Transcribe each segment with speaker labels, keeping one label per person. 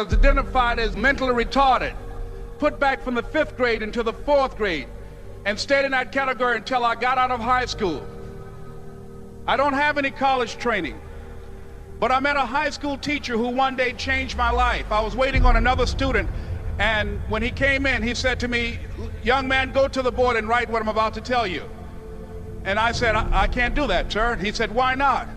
Speaker 1: was identified as mentally retarded, put back from the 5th grade into the 4th grade, and stayed in that category until I got out of high school. I don't have any college training, but I met a high school teacher who one day changed my life. I was waiting on another student, and when he came in, he said to me, "Young man, go to the board and write what I'm about to tell you." And I said, I can't do that, sir. He said, "Why not?"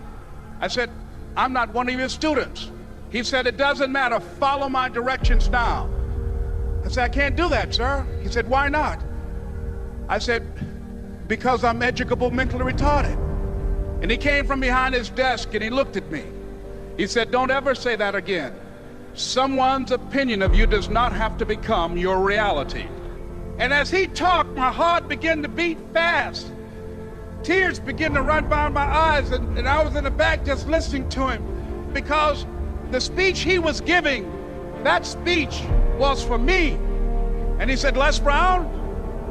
Speaker 1: I said, "I'm not one of your students." He said, "It doesn't matter, follow my directions now." I said, "I can't do that, sir." He said, "Why not?" I said, "Because I'm educable, mentally retarded." And he came from behind his desk and he looked at me. He said, "Don't ever say that again. Someone's opinion of you does not have to become your reality." And as he talked, my heart began to beat fast. Tears began to run down my eyes, and I was in the back just listening to him, because the speech he was giving, that speech was for me. And he said, "Les Brown,"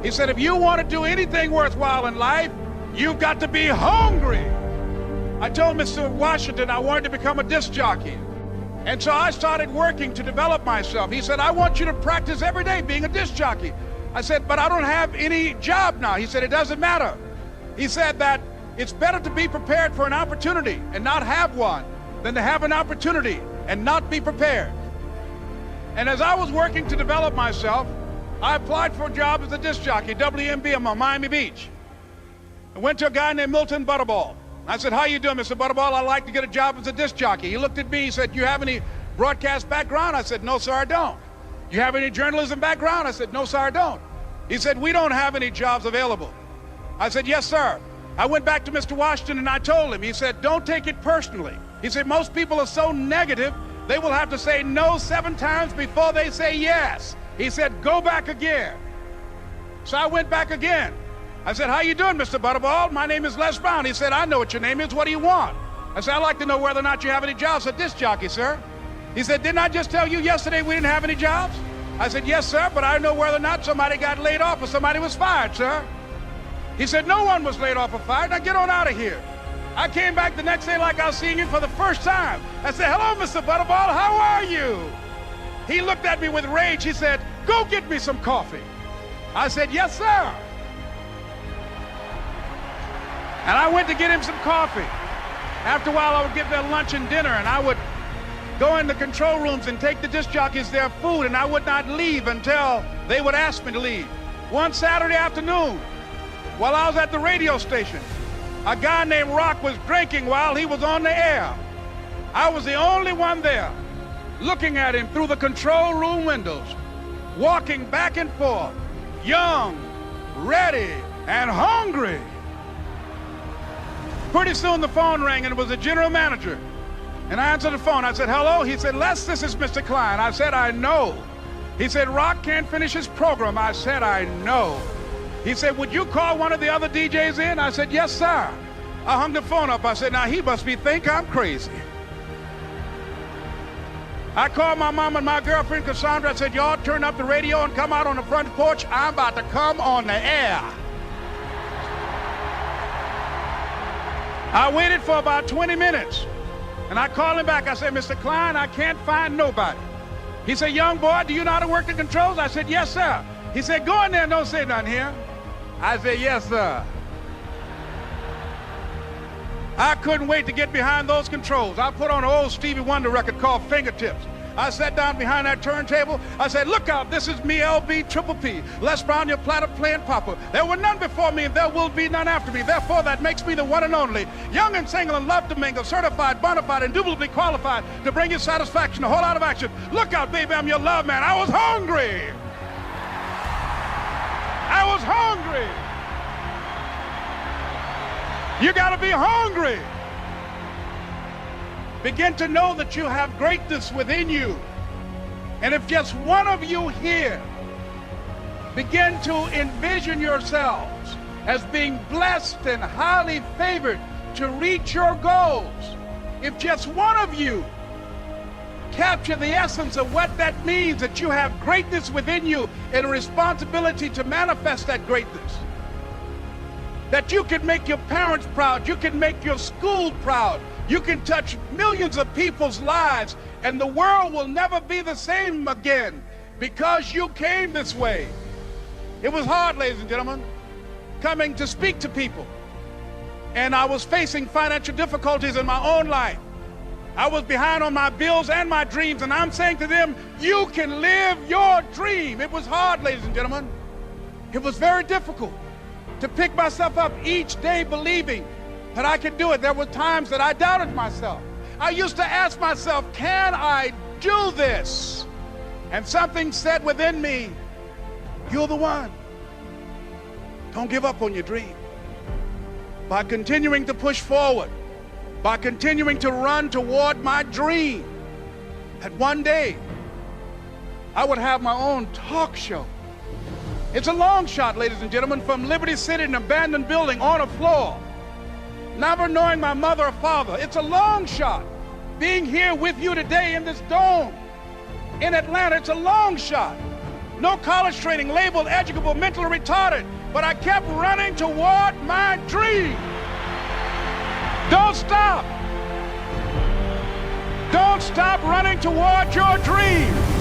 Speaker 1: he said, "if you want to do anything worthwhile in life, you've got to be hungry." I told Mr. Washington I wanted to become a disc jockey. And so I started working to develop myself. He said, "I want you to practice every day being a disc jockey." I said, "But I don't have any job now." He said, "It doesn't matter." He said that it's better to be prepared for an opportunity and not have one than to have an opportunity and not be prepared. And as I was working to develop myself, I applied for a job as a disc jockey, WMBM on Miami Beach. I went to a guy named Milton Butterball. I said, "How you doing, Mr. Butterball? I'd like to get a job as a disc jockey." He looked at me, he said, "You have any broadcast background?" I said, "No, sir, I don't." "You have any journalism background?" I said, "No, sir, I don't." He said, "We don't have any jobs available." I said, "Yes, sir." I went back to Mr. Washington and I told him. He said, "Don't take it personally." He said, "Most people are so negative, they will have to say no 7 times before they say yes." He said, "Go back again." So I went back again. I said, "How you doing, Mr. Butterball? My name is Les Brown." He said, "I know what your name is. What do you want?" I said, "I'd like to know whether or not you have any jobs as a disc jockey, sir." He said, "Didn't I just tell you yesterday we didn't have any jobs?" I said, "Yes, sir, but I know whether or not somebody got laid off or somebody was fired, sir." He said, "No one was laid off or fired. Now get on out of here." I came back the next day like I was seeing him for the first time. I said, "Hello, Mr. Butterball, how are you?" He looked at me with rage. He said, "Go get me some coffee." I said, "Yes, sir." And I went to get him some coffee. After a while, I would get their lunch and dinner, and I would go in the control rooms and take the disc jockeys their food, and I would not leave until they would ask me to leave. One Saturday afternoon, while I was at the radio station, a guy named Rock was drinking while he was on the air. I was the only one there, looking at him through the control room windows, walking back and forth, young, ready, and hungry. Pretty soon the phone rang, and it was the general manager. And I answered the phone. I said, "Hello?" He said, "Les, this is Mr. Klein." I said, "I know." He said, "Rock can't finish his program." I said, "I know." He said, "Would you call one of the other DJs in?" I said, "Yes, sir." I hung the phone up. I said, "Now he must think I'm crazy." I called my mom and my girlfriend, Cassandra. I said, "Y'all turn up the radio and come out on the front porch. I'm about to come on the air." I waited for about 20 minutes, and I called him back. I said, "Mr. Klein, I can't find nobody." He said, "Young boy, do you know how to work the controls?" I said, "Yes, sir." He said, "Go in there and don't say nothing here." I said, "Yes, sir." I couldn't wait to get behind those controls. I put on an old Stevie Wonder record called Fingertips. I sat down behind that turntable. I said, "Look out, this is me, LB Triple P, Les Brown, your platter playing papa. There were none before me, and there will be none after me. Therefore, that makes me the one and only. Young and single and love to mingle, certified, bona fide, indubitably qualified to bring you satisfaction, a whole lot of action. Look out, baby, I'm your love man." I was hungry. I was hungry. You got to be hungry. Begin to know that you have greatness within you. And if just one of you here begin to envision yourselves as being blessed and highly favored to reach your goals, if just one of you capture the essence of what that means, that you have greatness within you and a responsibility to manifest that greatness, that you can make your parents proud, you can make your school proud, you can touch millions of people's lives And the world will never be the same again because you came this way. It was hard, ladies and gentlemen, coming to speak to people. And I was facing financial difficulties in my own life. I was behind on my bills and my dreams, and I'm saying to them, you can live your dream. It was hard, ladies and gentlemen. It was very difficult to pick myself up each day believing that I could do it. There were times that I doubted myself. I used to ask myself, can I do this? And something said within me, you're the one. Don't give up on your dream. By continuing to push forward, by continuing to run toward my dream, that one day I would have my own talk show. It's a long shot, ladies and gentlemen, from Liberty City, an abandoned building on a floor, never knowing my mother or father. It's a long shot being here with you today in this dome in Atlanta. It's a long shot. No college training, labeled educable, mentally retarded, but I kept running toward my dream. Don't stop. Don't stop running toward your dream.